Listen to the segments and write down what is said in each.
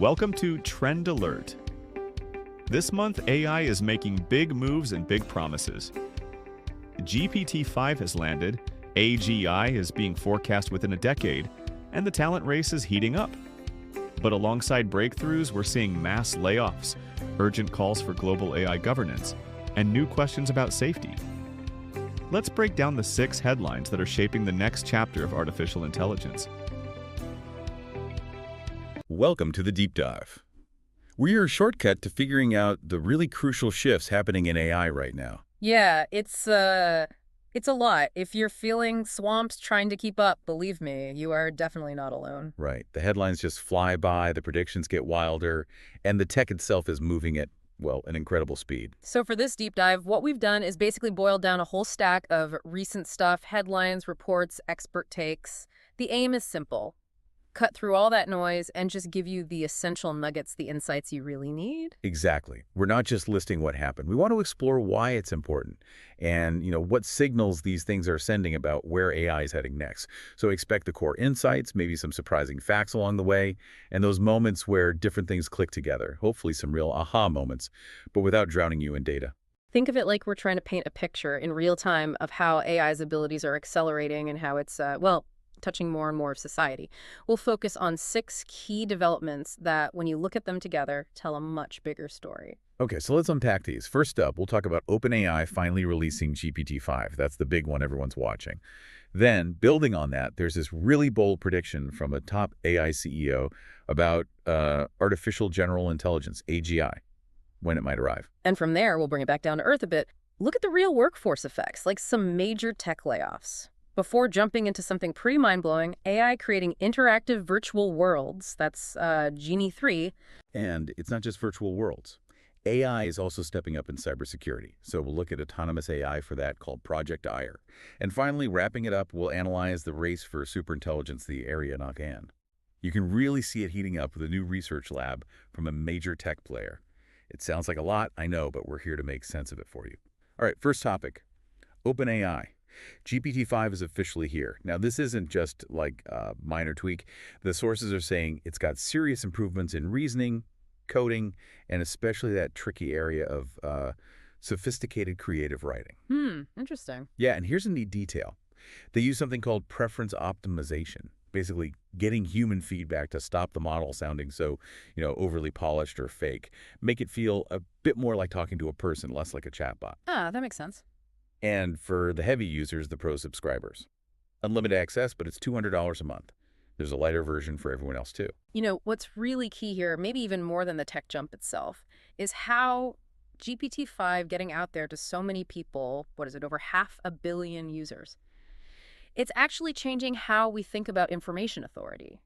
Welcome to Trend Alert. This month, AI is making big moves and big promises. GPT-5 has landed, AGI is being forecast within a decade, and the talent race is heating up. But alongside breakthroughs, we're seeing mass layoffs, urgent calls for global AI governance, and new questions about safety. Let's break down the 6 headlines that are shaping the next chapter of artificial intelligence. Welcome to the Deep Dive. We're your shortcut to figuring out the really crucial shifts happening in AI right now. Yeah, it's a lot. If you're feeling swamped trying to keep up, believe me, you are definitely not alone. Right. The headlines just fly by, the predictions get wilder, and the tech itself is moving at, well, an incredible speed. So for this deep dive, what we've done is basically boiled down a whole stack of recent stuff, headlines, reports, expert takes. The aim is simple. Cut through all that noise and just give you the essential nuggets, the insights you really need. Exactly. We're not just listing what happened. We want to explore why it's important and, what signals these things are sending about where AI is heading next. So expect the core insights, maybe some surprising facts along the way, and those moments where different things click together, hopefully some real aha moments, but without drowning you in data. Think of it like we're trying to paint a picture in real time of how AI's abilities are accelerating and how it's, touching more and more of society. We'll focus on 6 key developments that, when you look at them together, tell a much bigger story. Okay, so let's unpack these. First up, we'll talk about OpenAI finally releasing GPT-5. That's the big one everyone's watching. Then, building on that, there's this really bold prediction from a top AI CEO about artificial general intelligence, AGI, when it might arrive. And from there, we'll bring it back down to earth a bit. Look at the real workforce effects, like some major tech layoffs. Before jumping into something pretty mind-blowing, AI creating interactive virtual worlds, that's Genie 3. And it's not just virtual worlds. AI is also stepping up in cybersecurity. So we'll look at autonomous AI for that, called Project Ire. And finally, wrapping it up, we'll analyze the race for superintelligence, the area knock in. You can really see it heating up with a new research lab from a major tech player. It sounds like a lot, I know, but we're here to make sense of it for you. All right, first topic, OpenAI. GPT-5 is officially here. Now, this isn't just like a minor tweak. The sources are saying it's got serious improvements in reasoning, coding, and especially that tricky area of sophisticated creative writing. Interesting. Yeah, and here's a neat detail. They use something called preference optimization, basically getting human feedback to stop the model sounding so, overly polished or fake. Make it feel a bit more like talking to a person, less like a chatbot. Ah, that makes sense. And for the heavy users, the pro subscribers. Unlimited access, but it's $200 a month. There's a lighter version for everyone else, too. What's really key here, maybe even more than the tech jump itself, is how GPT-5 getting out there to so many people, over 500 million users. It's actually changing how we think about information authority.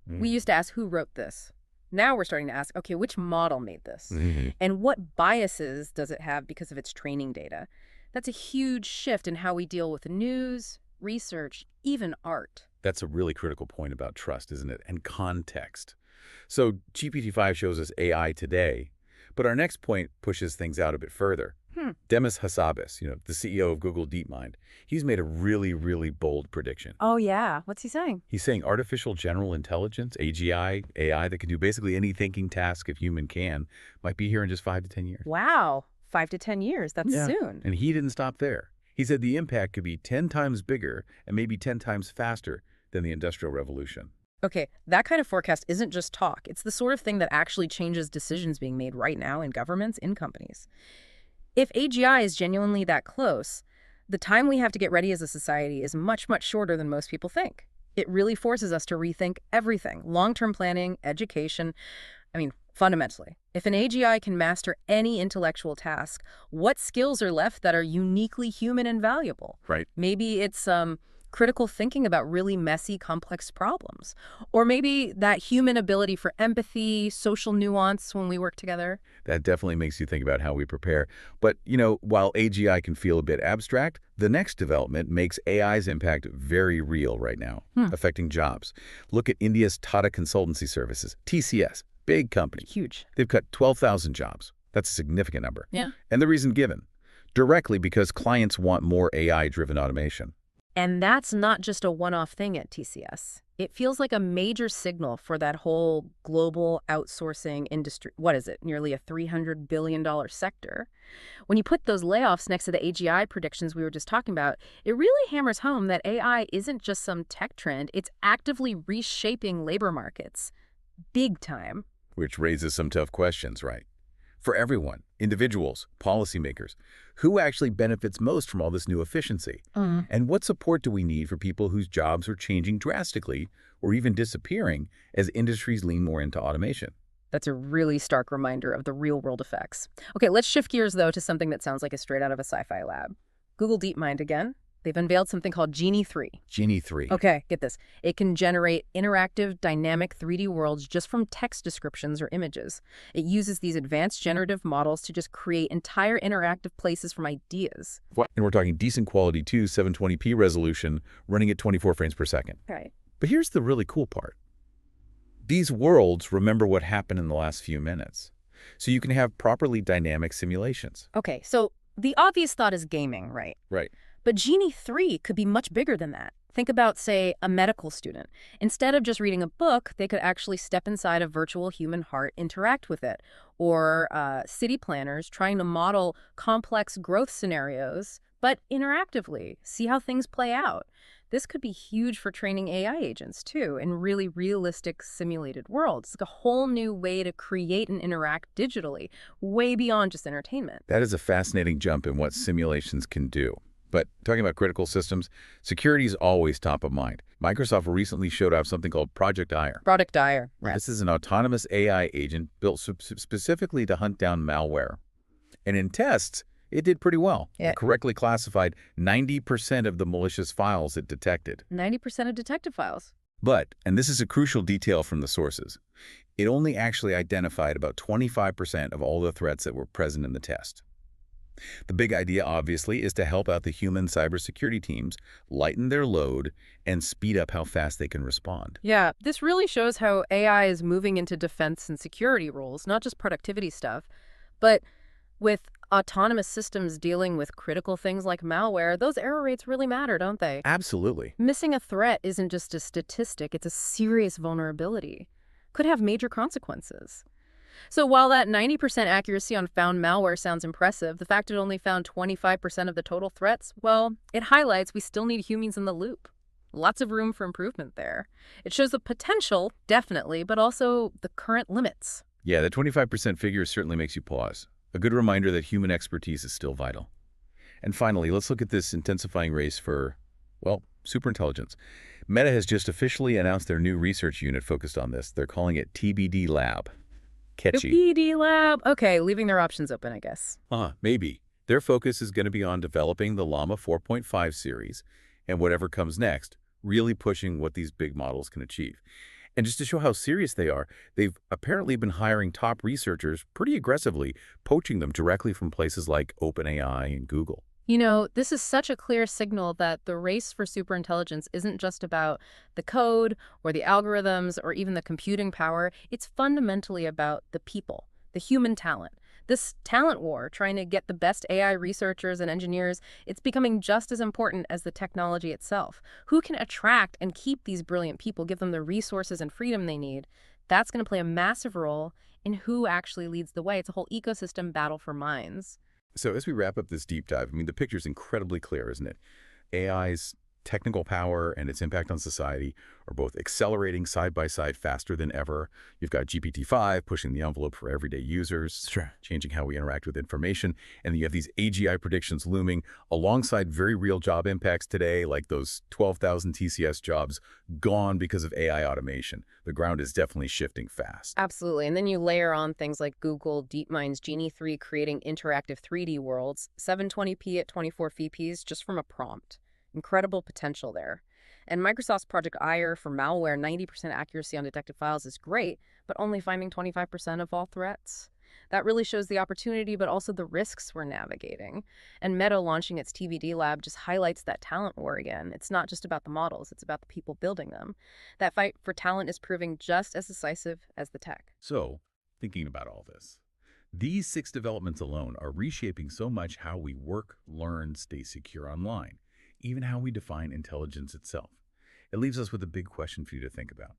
We used to ask who wrote this. Now we're starting to ask, okay, which model made this? And what biases does it have because of its training data? That's a huge shift in how we deal with news, research, even art. That's a really critical point about trust, isn't it? And context. So GPT-5 shows us AI today, but our next point pushes things out a bit further. Demis Hassabis, the CEO of Google DeepMind, he's made a really, really bold prediction. Oh, yeah. What's he saying? He's saying artificial general intelligence, AGI, AI that can do basically any thinking task a human can, might be here in just 5 to 10 years. Wow. 5 to 10 years. That's soon. And he didn't stop there. He said the impact could be 10 times bigger and maybe 10 times faster than the Industrial Revolution. Okay, that kind of forecast isn't just talk. It's the sort of thing that actually changes decisions being made right now in governments, in companies. If AGI is genuinely that close, the time we have to get ready as a society is much, much shorter than most people think. It really forces us to rethink everything, long-term planning, education. Fundamentally, if an AGI can master any intellectual task, what skills are left that are uniquely human and valuable? Right. Maybe it's critical thinking about really messy, complex problems. Or maybe that human ability for empathy, social nuance when we work together. That definitely makes you think about how we prepare. But, while AGI can feel a bit abstract, the next development makes AI's impact very real right now, affecting jobs. Look at India's Tata Consultancy Services, TCS. Big company. Huge. They've cut 12,000 jobs. That's a significant number. Yeah. And the reason given? Directly because clients want more AI-driven automation. And that's not just a one-off thing at TCS. It feels like a major signal for that whole global outsourcing industry. What is it? Nearly a $300 billion sector. When you put those layoffs next to the AGI predictions we were just talking about, it really hammers home that AI isn't just some tech trend, it's actively reshaping labor markets. Big time. Which raises some tough questions, right? For everyone, individuals, policymakers, who actually benefits most from all this new efficiency? And what support do we need for people whose jobs are changing drastically or even disappearing as industries lean more into automation? That's a really stark reminder of the real-world effects. Okay, let's shift gears, though, to something that sounds like a straight out of a sci-fi lab. Google DeepMind again. They've unveiled something called Genie 3. Genie 3. Okay, get this. It can generate interactive, dynamic 3D worlds just from text descriptions or images. It uses these advanced generative models to just create entire interactive places from ideas. And we're talking decent quality too, 720p resolution, running at 24 frames per second. Right. But here's the really cool part. These worlds remember what happened in the last few minutes, so you can have properly dynamic simulations. Okay, so the obvious thought is gaming, right? Right. But Genie 3 could be much bigger than that. Think about, say, a medical student. Instead of just reading a book, they could actually step inside a virtual human heart, interact with it. Or city planners trying to model complex growth scenarios, but interactively, see how things play out. This could be huge for training AI agents, too, in really realistic simulated worlds. It's like a whole new way to create and interact digitally, way beyond just entertainment. That is a fascinating jump in what simulations can do. But talking about critical systems, security is always top of mind. Microsoft recently showed off something called Project Ire. Project Ire. Right. This is an autonomous AI agent built specifically to hunt down malware. And in tests, it did pretty well. Yeah. It correctly classified 90% of the malicious files it detected. 90% of detected files. But, and this is a crucial detail from the sources, it only actually identified about 25% of all the threats that were present in the test. The big idea, obviously, is to help out the human cybersecurity teams, lighten their load, and speed up how fast they can respond. Yeah, this really shows how AI is moving into defense and security roles, not just productivity stuff. But with autonomous systems dealing with critical things like malware, those error rates really matter, don't they? Absolutely. Missing a threat isn't just a statistic, it's a serious vulnerability. Could have major consequences. So while that 90% accuracy on found malware sounds impressive, the fact it only found 25% of the total threats, well, it highlights we still need humans in the loop. Lots of room for improvement there. It shows the potential, definitely, but also the current limits. Yeah, the 25% figure certainly makes you pause. A good reminder that human expertise is still vital. And finally, let's look at this intensifying race for, well, superintelligence. Meta has just officially announced their new research unit focused on this. They're calling it TBD Lab. Catchy. TBD Lab. Okay, leaving their options open, I guess. Maybe. Their focus is going to be on developing the Llama 4.5 series and whatever comes next, really pushing what these big models can achieve. And just to show how serious they are, they've apparently been hiring top researchers pretty aggressively, poaching them directly from places like OpenAI and Google. You know, this is such a clear signal that the race for superintelligence isn't just about the code or the algorithms or even the computing power. It's fundamentally about the people, the human talent. This talent war, trying to get the best AI researchers and engineers, it's becoming just as important as the technology itself. Who can attract and keep these brilliant people, give them the resources and freedom they need? That's going to play a massive role in who actually leads the way. It's a whole ecosystem battle for minds. So as we wrap up this deep dive, I mean, the picture's incredibly clear, isn't it? AI's technical power and its impact on society are both accelerating side by side faster than ever. You've got GPT-5 pushing the envelope for everyday users, changing how we interact with information. And then you have these AGI predictions looming alongside very real job impacts today, like those 12,000 TCS jobs gone because of AI automation. The ground is definitely shifting fast. Absolutely. And then you layer on things like Google DeepMind's Genie 3 creating interactive 3D worlds, 720p at 24 fps just from a prompt. Incredible potential there. And Microsoft's Project Ire for malware, 90% accuracy on detected files is great, but only finding 25% of all threats. That really shows the opportunity, but also the risks we're navigating. And Meta launching its TBD lab just highlights that talent war again. It's not just about the models, it's about the people building them. That fight for talent is proving just as decisive as the tech. So, thinking about all this, these 6 developments alone are reshaping so much how we work, learn, stay secure online. even how we define intelligence itself. It leaves us with a big question for you to think about.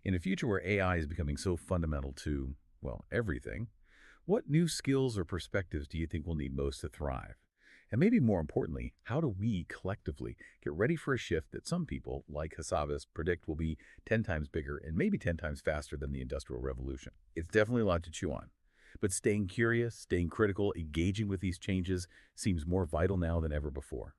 In a future where AI is becoming so fundamental to, well, everything, what new skills or perspectives do you think we'll need most to thrive? And maybe more importantly, how do we collectively get ready for a shift that some people, like Hassabis, predict will be 10 times bigger and maybe 10 times faster than the Industrial Revolution? It's definitely a lot to chew on. But staying curious, staying critical, engaging with these changes seems more vital now than ever before.